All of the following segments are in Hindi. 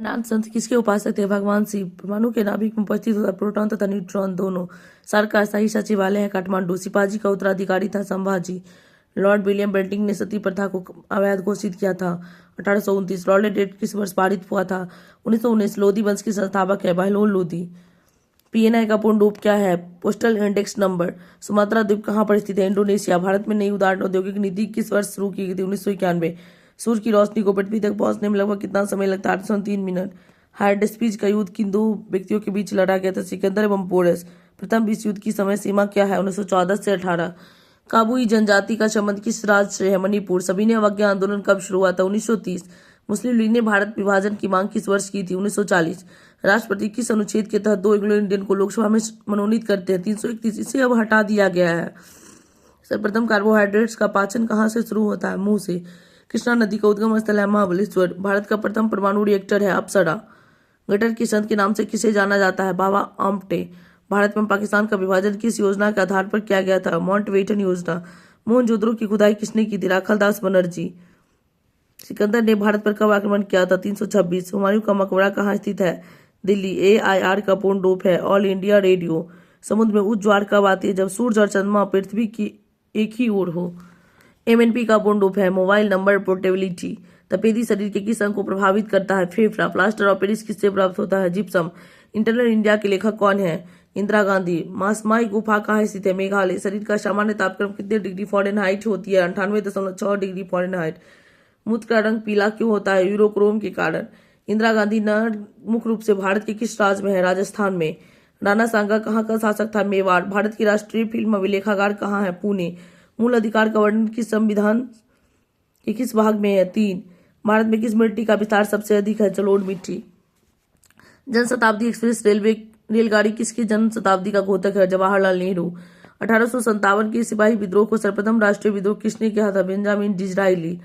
वेदांत संत किसके उपासक थे? भगवान शिव। परमाणु के नाभिक में उपस्थित होता प्रोटॉन तथा न्यूट्रॉन दोनों। सार्क का स्थायी सचिवालय है काठमांडू। शिवाजी का उत्तराधिकारी था संभाजी। लॉर्ड विलियम बेंटिंक ने सती प्रथा को अवैध घोषित किया था 1829। लॉर्ड डेट किस वर्ष पारित हुआ था? 1919। लोधी वंश के संस्थापक है बहलोल लोधी। पीएनआई का पूर्ण रूप क्या है? Postal index number. सुमात्रा द्वीप कहाँ पर स्थित है? इंडोनेशिया। भारत में नई उदार औद्योगिक नीति किस वर्ष शुरू की गई थी? 1991। सूर्य की रोशनी को पृथ्वी तक पहुंचने में लगभग कितना समय लगता है? 803 मिनट। हार्ड स्पीच का युद्ध किन दो व्यक्तियों के बीच लड़ा गया था? सिकंदर एवं पोरस। प्रथम विश्व युद्ध की समय सीमा क्या है? 1914 से 18। काबुई जनजाति का संबंध किस राज्य से है? मणिपुर। सविनय अवज्ञा आंदोलन कब शुरू हुआ था? 1930। मुस्लिम लीग ने भारत विभाजन की मांग किस वर्ष की थी? 1940। राष्ट्रपति किस अनुच्छेद के तहत 2 एंग्लो इंडियन को लोकसभा में मनोनीत करते हैं? 331। इसे अब हटा दिया गया है। सर्वप्रथम कार्बोहाइड्रेट्स का पाचन कहाँ से शुरू होता है? मुंह से। कृष्णा नदी का उद्गम स्थल है महाबलेश्वर। भारत का प्रथम परमाणु रिएक्टर है अप्सरा। गटर के संत के नाम से किसे जाना जाता है? बाबा आमटे। भारत में पाकिस्तान का विभाजन किस योजना के आधार पर किया गया था? माउंटबेटन योजना। मोहनजोदड़ो की खुदाई किसने की थी? राखालदास बनर्जी। सिकंदर ने भारत पर कब आक्रमण किया था? 326। हुमायूं का मकबरा कहाँ स्थित है? दिल्ली। AIR का पूर्ण रूप है ऑल इंडिया रेडियो। समुद्र में उच्च ज्वार कब आती है? जब सूरज और चंद्रमा पृथ्वी की एक ही ओर हो। MNP का पूर्ण रूप है मोबाइल नंबर पोर्टेबिलिटी। तपेदी शरीर के किस अंग को प्रभावित करता है? फेफड़ा। प्लास्टर ऑफ पेरिस किससे प्राप्त होता है? जिप्सम। इंटरनल इंडिया के लेखक कौन है? इंदिरा गांधी। मासमाई गुफा कहाँ स्थित है? मेघालय। शरीर का सामान्य तापक्रम कितने डिग्री फ़ारेनहाइट होती है? 98.6 डिग्री फ़ारेनहाइट। मूत्र का रंग पीला क्यों होता है? यूरोक्रोम के कारण। इंदिरा गांधी नहर मुख्य रूप से भारत के किस राज्य में है? राजस्थान में। राणा सांगा कहाँ का शासक था? मेवाड़। भारत की राष्ट्रीय फिल्म अभिलेखागार कहाँ है? पुणे। मूल अधिकार का वर्णन किस संविधान के किस भाग में है? 3। भारत में किस मिट्टी का विस्तार सबसे अधिक है? जलोढ़ मिट्टी। जनशताब्दी एक्सप्रेस रेलगाड़ी किसकी जन्म शताब्दी का घोतक है? जवाहरलाल नेहरू। 1857 के सिपाही विद्रोह को सर्वप्रथम राष्ट्रीय विद्रोह किसने किया था? बेंजामिन डिज़राइली।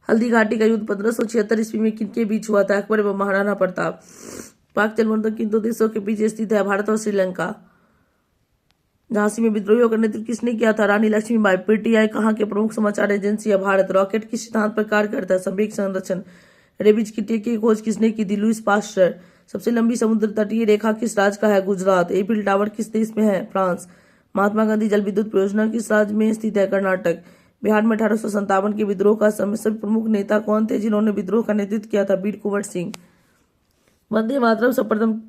हल्दी घाटी का युद्ध 1576 ईस्वी में किनके बीच हुआ था? अकबर एवं महाराणा प्रताप। पाक जलबंधन किन दो देशों के बीच स्थित है? भारत और श्रीलंका। झांसी में विद्रोहियों का नेतृत्व किसने किया था? रानी लक्ष्मीबाई। PTI कहाँ के प्रमुख समाचार एजेंसी है? भारत। रॉकेट किस सिद्धांत पर कार्य करता है? संवेग संरक्षण। रेबीज की टीके की खोज किसने की थी? Lewis pasture. सबसे लंबी समुद्र तटीय रेखा किस राज्य का है? गुजरात। एफिल टावर किस देश में है? फ्रांस। महात्मा गांधी जल विद्युत परियोजना किस राज्य में स्थित है? कर्नाटक। बिहार में 1857 के विद्रोह का सबसे प्रमुख नेता कौन थे जिन्होंने विद्रोह का नेतृत्व किया था? वीर कुंवर सिंह। वंदे मातरम सर्वप्रथम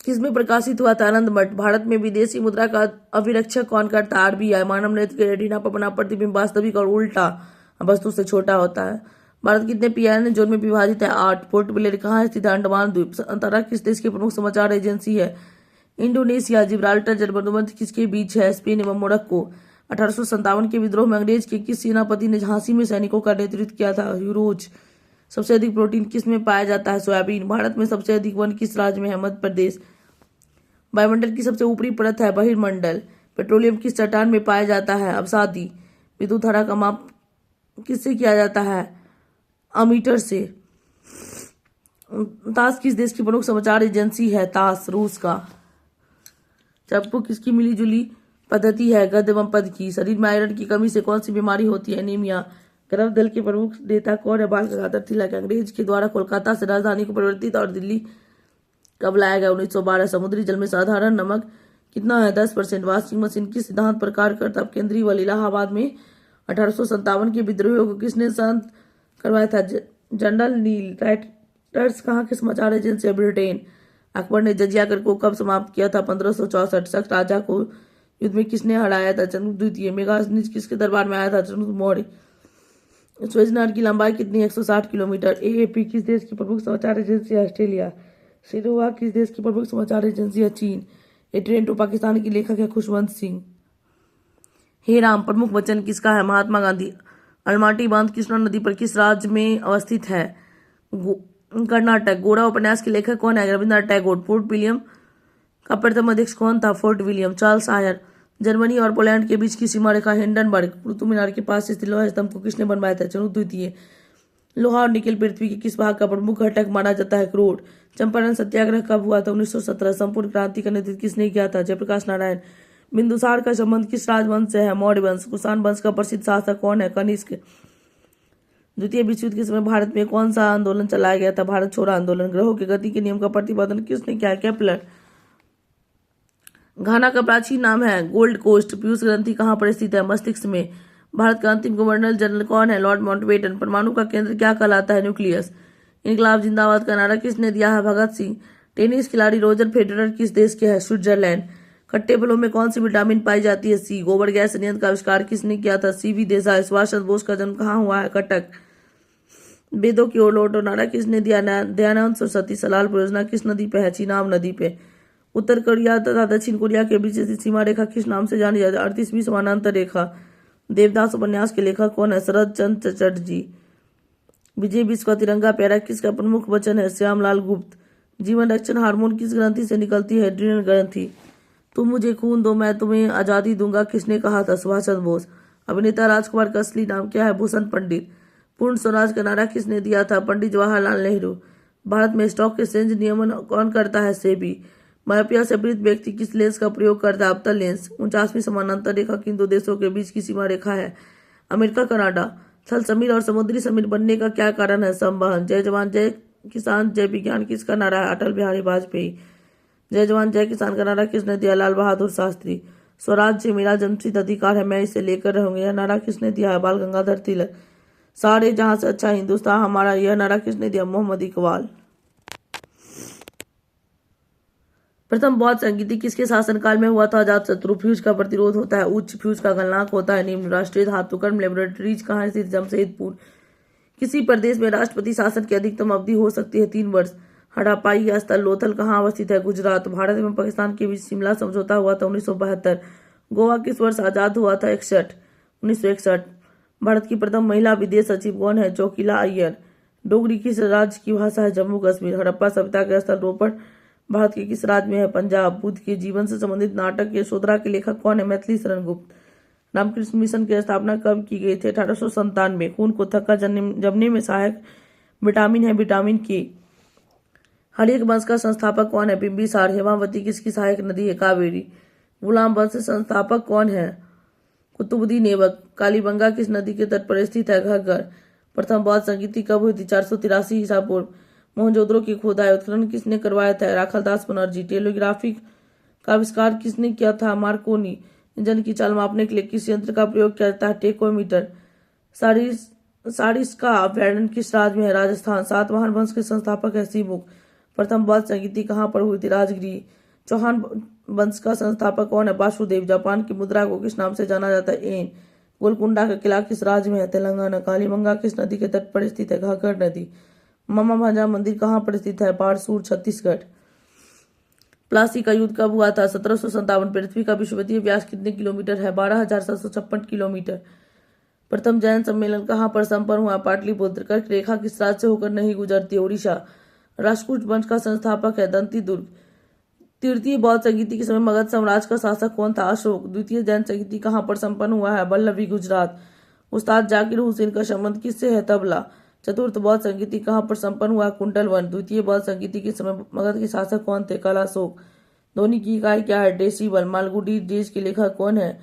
किसमें प्रकाशित हुआ था? आनंद मठ। भारत में विदेशी मुद्रा का अभिरक्षक कौन करता है? RBI। मानव नेत्र के रेटिना पर बना प्रतिबिंब वास्तविक और उल्टा वस्तु से छोटा होता है। भारत कितने PIN जोन में विभाजित है? 8। पोर्ट ब्लेयर कहाँ स्थित है? अंडमान द्वीप। अंतर्राष्ट्रीय किस देश की प्रमुख समाचार एजेंसी है? इंडोनेशिया। जिब्राल्टर जलबंधुबंध किसके बीच है? स्पेन एवं मोरक्को। 1857 के विद्रोह में अंग्रेज के किस सेनापति ने झांसी में सैनिकों का नेतृत्व किया था? यूरोज। सबसे अधिक प्रोटीन किस में पाया जाता है? सोयाबीन। भारत में सबसे अधिक वन किस राज्य में है? मध्य प्रदेश। वायुमंडल की सबसे ऊपरी परत है? बहिर्मंडल। पेट्रोलियम किस चट्टान में पाया जाता है? अवसादी। विद्युत धारा का माप किससे किया जाता है? अमीटर से। ताश किस देश की प्रमुख समाचार एजेंसी है? ताश। रूस का। चप्पू किसकी मिली जुली पद्धति है? गद्य एवं पद की। शरीर में आयरन की कमी से कौन सी बीमारी होती है? एनीमिया। गर्भ दल के प्रमुख नेता कौन है? बाल गंगाधर तिलक। अंग्रेज के द्वारा कोलकाता से राजधानी को परिवर्तित और दिल्ली कब लाया गया? 1912। समुद्री जल में साधारण नमक कितना है? 10%। वॉशिंग मशीन किस सिद्धांत पर कार्य करता? केंद्रीय बल। इलाहाबाद में 1857 के विद्रोहियों को किसने शांत करवाया था? जनरल नील। राइटर्स कहाँ के समाचार एजेंसी है? ब्रिटेन। अकबर ने जजिया कर को कब समाप्त किया था? 1564। शक राजा को युद्ध में किसने हराया था? चंद्रगुप्त द्वितीय। मेघासनीज किसके दरबार में आया था? चंद्रगुप्त मौर्य। सुएज नहर की लंबाई कितनी? 160 किलोमीटर। AAP किस देश की प्रमुख समाचार एजेंसी है? ऑस्ट्रेलिया। सिरोहा किस देश की प्रमुख समाचार एजेंसी है? चीन। ए ट्रेन टू पाकिस्तान की लेखक है खुशवंत सिंह। हे राम प्रमुख वचन किसका है? महात्मा गांधी। अलमाटी बांध कृष्णा नदी पर किस राज्य में अवस्थित है? कर्नाटक। गोरा उपन्यास के लेखक कौन है? रविन्द्रनाथ टैगोर। फोर्ट विलियम का प्रथम अध्यक्ष कौन था? Fort William. Charles Eyre. Germany और पोलैंड के बीच की सीमा रेखा हिंडनबर्ग। कुतुब मीनार के पास स्थित लोहा स्तंभ को किसने बनवाया था? चंद्रगुप्त द्वितीय। लोहा और निकेल पृथ्वी के किस भाग का प्रमुख घटक माना जाता है? क्रोड। चंपारण सत्याग्रह कब हुआ था? 1917। संपूर्ण क्रांति का नेतृत्व किसने किया था? जयप्रकाश नारायण। बिंदुसार का संबंध किस राजवंश से है? मौर्य वंश। कुषाण वंश का प्रसिद्ध शासक कौन है? कनिष्क। द्वितीय विश्व युद्ध के समय भारत में कौन सा आंदोलन चलाया गया था? भारत छोड़ो आंदोलन। ग्रहों की गति के नियम का प्रतिपादन किसने किया? केपलर। घाना का प्राचीन नाम है गोल्ड कोस्ट। पीयूष ग्रंथि कहाँ पर स्थित है? मस्तिष्क में। भारत का अंतिम गवर्नर जनरल कौन है? Lord Mountbatten. परमाणु का केंद्र क्या कहलाता है? न्यूक्लियस। इनकलाब जिंदाबाद का नारा किसने दिया है? भगत सिंह। टेनिस खिलाड़ी रोजर फेडरर किस देश के हैं? स्विट्जरलैंड। खट्टे फलों में कौन सी विटामिन पाई जाती है? सी। गोबर गैस संयंत्र का आविष्कार किसने किया था? सीवी देसाई। सुभाष चंद्र बोस का जन्म कहाँ हुआ है? कटक। वेदों की ओर लौटो नारा किसने दिया? दयानंद सरस्वती। सलाल परियोजना किस नदी पे है? चिनाब नदी पे। उत्तर कोरिया तथा दक्षिण कोरिया के बीच स्थित सीमा रेखा किस नाम से जानी जाती है? 38वीं समानांतर रेखा। देवदास उपन्यास के लेखक कौन है? शरद चंद्र चटर्जी। विजय विश्व का तिरंगा प्यारा किसका प्रमुख वचन है? श्यामलाल गुप्त। जीवन रक्षण हार्मोन किस ग्रंथि से निकलती है? एड्रिनल ग्रंथि। तुम मुझे खून दो मैं तुम्हें आजादी दूंगा किसने कहा था? सुभाष चंद्र बोस। अभिनेता राजकुमार का असली नाम क्या है? भूषण पंडित। पूर्ण स्वराज का नारा किसने दिया था? पंडित जवाहरलाल नेहरू। भारत में स्टॉक एक्सचेंज नियमन कौन करता है? सेबी। मायोपिया से पीड़ित व्यक्ति किस लेंस का प्रयोग करता है? अवतल लेंस। 49वीं समानांतर रेखा किन दो देशों के बीच की सीमा रेखा है? America Canada. थल समीर और समुद्री समीर बनने का क्या कारण है? संवहन। जय जवान जय किसान जय विज्ञान किसका नारा है? अटल बिहारी वाजपेयी। जय जवान जय किसान का नारा किसने दिया? लाल बहादुर शास्त्री। स्वराज्य मेरा जन्मसिद्ध अधिकार है मैं इसे लेकर रहूंगा यह नारा किसने दिया है? बाल गंगाधर तिलक। सारे जहां से अच्छा हिंदुस्तान हमारा यह नारा किसने दिया? मोहम्मद इकबाल। प्रथम बौद्ध संगीति किसके शासनकाल में हुआ था? अजातशत्रु। फ्यूज का प्रतिरोध होता है उच्च। फ्यूज का गलनांक होता है निम्न। राष्ट्रीय धातुकर्म लेबोरेटरीज कहाँ स्थित? जमशेदपुर। किसी प्रदेश में राष्ट्रपति शासन की अधिकतम अवधि हो सकती है 3 वर्ष। हड़ापाई स्थल लोथल कहाँ अवस्थित है? गुजरात। भारत एवं पाकिस्तान के बीच शिमला समझौता हुआ था 1972। गोवा किस वर्ष आजाद हुआ था? 1961। भारत की प्रथम महिला विदेश सचिव कौन है? चौकीला अय्यर। डोगरी किस राज्य की भाषा है? जम्मू कश्मीर। हड़प्पा सभ्यता के स्थल रोपड़ भारत के किस राज्य में है? पंजाब। बुद्ध के जीवन से संबंधित नाटक यशोधरा के लेखक कौन है? मैथिली शरण गुप्त। रामकृष्ण मिशन की स्थापना कब की गई थी? 1897। खून को थक्का जमने में सहायक विटामिन है विटामिन के। हर्यक वंश का संस्थापक कौन है? बिंबिसार। हेमावती किसकी सहायक नदी है? कावेरी। गुलाम वंश संस्थापक कौन है? कुतुबुद्दीन ऐबक। कालीबंगा किस नदी के तट पर स्थित है? घग्गर। प्रथम बौद्ध संगीति कब हुई थी? 483 ईसा पूर्व। मोहनजोदड़ो की खुदाई उत्खनन किसने करवाया था? राखालदास बनर्जी। टेलीग्राफी का आविष्कार किसने किया था? मार्कोनी। इंजन की चाल मापने के लिए किस यंत्र का प्रयोग किया जाता है? टेकोमीटर। सारिस का अभ्यारण्य किस राज्य में है? राजस्थान। सातवाहन वंश के संस्थापक है सीमुख। प्रथम बौद्ध संगीति कहाँ पर हुई थी? राजगृह। चौहान वंश का संस्थापक कौन है? वासुदेव। जापान की मुद्रा को किस नाम से जाना जाता है? एन। गोलकुंडा का किला किस राज्य में है? तेलंगाना। कालीबंगा किस नदी के तट पर स्थित है? घग्गर नदी। मामा भांजा मंदिर कहाँ पर स्थित है? पारसूर छत्तीसगढ़। प्लासी का युद्ध कब हुआ था? 1757। पृथ्वी का विषुवतीय व्यास कितने किलोमीटर है? 12,756 किलोमीटर। प्रथम जैन सम्मेलन कहाँ पर संपन्न हुआ? पाटलिपुत्र। कर्क रेखा किस राज्य से होकर नहीं गुजरती? ओडिशा। राष्ट्रकूट वंश का संस्थापक है दंती दुर्ग। तृतीय बौद्ध संगीति के समय मगध साम्राज्य का शासक कौन था? अशोक। द्वितीय जैन संगीति कहाँ पर संपन्न हुआ है? वल्लभी गुजरात। उस्ताद जाकिर हुसैन का संबंध किससे है? तबला। चतुर्थ बौद्ध संगीति कहाँ पर संपन्न हुआ? कुंडलवन। द्वितीय बौद्ध संगीति के समय मगध के शासक कौन थे? कलाशोक। ध्वनि की इकाई क्या है? डेसिबल। मालगुडी देश के लेखक कौन है?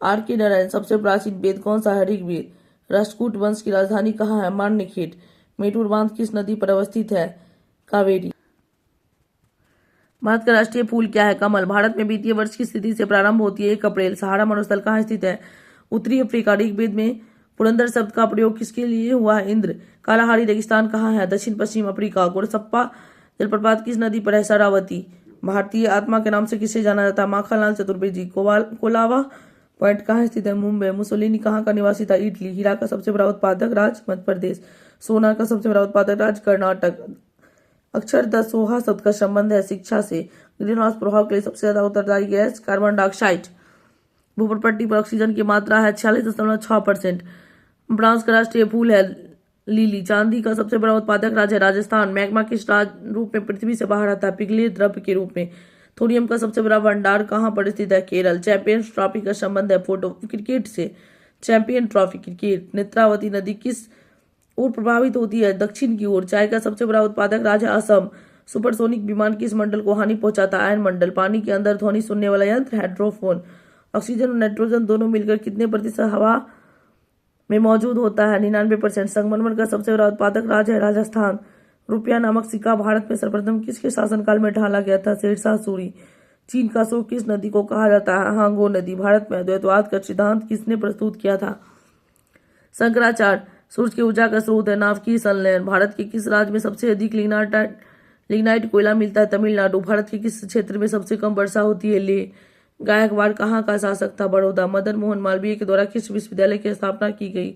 आर के नारायण। सबसे प्राचीन वेद कौन सा है? ऋग्वेद। राष्ट्रकूट वंश की राजधानी कहाँ है? मान्यखेट। मेटूर बांध किस नदी पर अवस्थित है? कावेरी। भारत का राष्ट्रीय फूल क्या है? कमल। भारत में वित्तीय वर्ष की स्थिति से प्रारंभ होती है 1 अप्रैल। सहारा मरुस्थल कहाँ स्थित है? उत्तरी अफ्रीका। ऋग्वेद में पुरंदर शब्द का प्रयोग किसके लिए हुआ है? इंद्र। कालाहारी रेगिस्तान कहाँ है? दक्षिण पश्चिम अफ्रीका। गोरसप्पा जलप्रपात किस नदी पर है? शरावती। भारतीय आत्मा के नाम से किसे जाना जाता है? माखनलाल चतुर्वेदी। कोलावा पॉइंट कहाँ स्थित है? मुंबई। मुसोलिनी कहाँ का निवासी था? इटली। हीरा का सबसे बड़ा उत्पादक राज्य? मध्य प्रदेश। सोना का सबसे बड़ा उत्पादक राज्य? कर्नाटक। अक्षर दसोहा शब्द का संबंध है शिक्षा से। ग्रीन हाउस प्रभाव के लिए सबसे ज्यादा उत्तरदायी गैस? Carbon dioxide. भूपर पट्टी पर ऑक्सीजन की मात्रा है 46.6%। फ्रांस का राष्ट्रीय फूल है लिली। चांदी का सबसे बड़ा उत्पादक राज्य है राजस्थान। मैग्मा किस रूप में पृथ्वी से बाहर आता है? पिघले द्रव्य के रूप में। थोरियम का सबसे बड़ा भंडार कहाँ पर स्थित है? केरल। चैंपियंस ट्रॉफी का संबंध है फोटो क्रिकेट से। Champion trophy cricket. नेत्रावती नदी किस ओर प्रभावित होती है? दक्षिण की ओर। चाय का सबसे बड़ा उत्पादक राज्य असम। सुपरसोनिक विमान किस मंडल को हानि पहुंचाता है? आयन मंडल। पानी के अंदर ध्वनि सुनने वाला यंत्र? हाइड्रोफोन। ऑक्सीजन और नाइट्रोजन दोनों मिलकर कितने प्रतिशत हवा में मौजूद होता है। 99%। संगमरमर का सबसे बड़ा उत्पादक राज्य है राजस्थान। रुपया नामक सिक्का भारत में सर्वप्रथम किसके शासनकाल में ढाला गया था? शेरशाह सूरी। चीन का अशोक किस नदी को कहा जाता है? हांगो नदी। भारत में अद्वैतवाद का सिद्धांत किसने प्रस्तुत किया था? शंकराचार्य। सूर्य की ऊर्जा का स्रोत है नाभिकीय संलयन। भारत के किस राज्य में सबसे अधिक लिग्नाइट कोयला मिलता है? तमिलनाडु। भारत के किस क्षेत्र में सबसे कम वर्षा होती है? लेह। गायकवाड़ कहाँ का शासक था? बड़ौदा। मदन मोहन मालवीय के द्वारा किस विश्वविद्यालय की स्थापना की गई?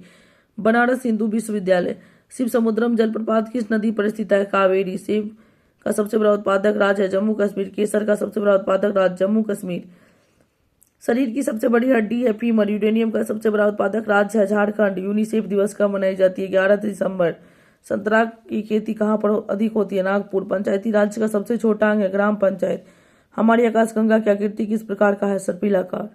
बनारस हिंदू विश्वविद्यालय। शिव समुद्रम जलप्रपात किस नदी पर स्थित है? कावेरी। सेब का सबसे बड़ा उत्पादक राज्य है जम्मू कश्मीर। केसर का सबसे बड़ा उत्पादक राज्य जम्मू कश्मीर। शरीर की सबसे बड़ी हड्डी है फीमर। यूरेनियम का सबसे बड़ा उत्पादक राज्य है झारखंड। यूनिसेफ दिवस कब मनाई जाती है? 11 दिसंबर। संतरा की खेती कहाँ पर अधिक होती है? नागपुर। पंचायती राज्य का सबसे छोटा अंग है ग्राम पंचायत। हमारी आकाशगंगा की आकृति किस प्रकार का है? सर्पिलाकार।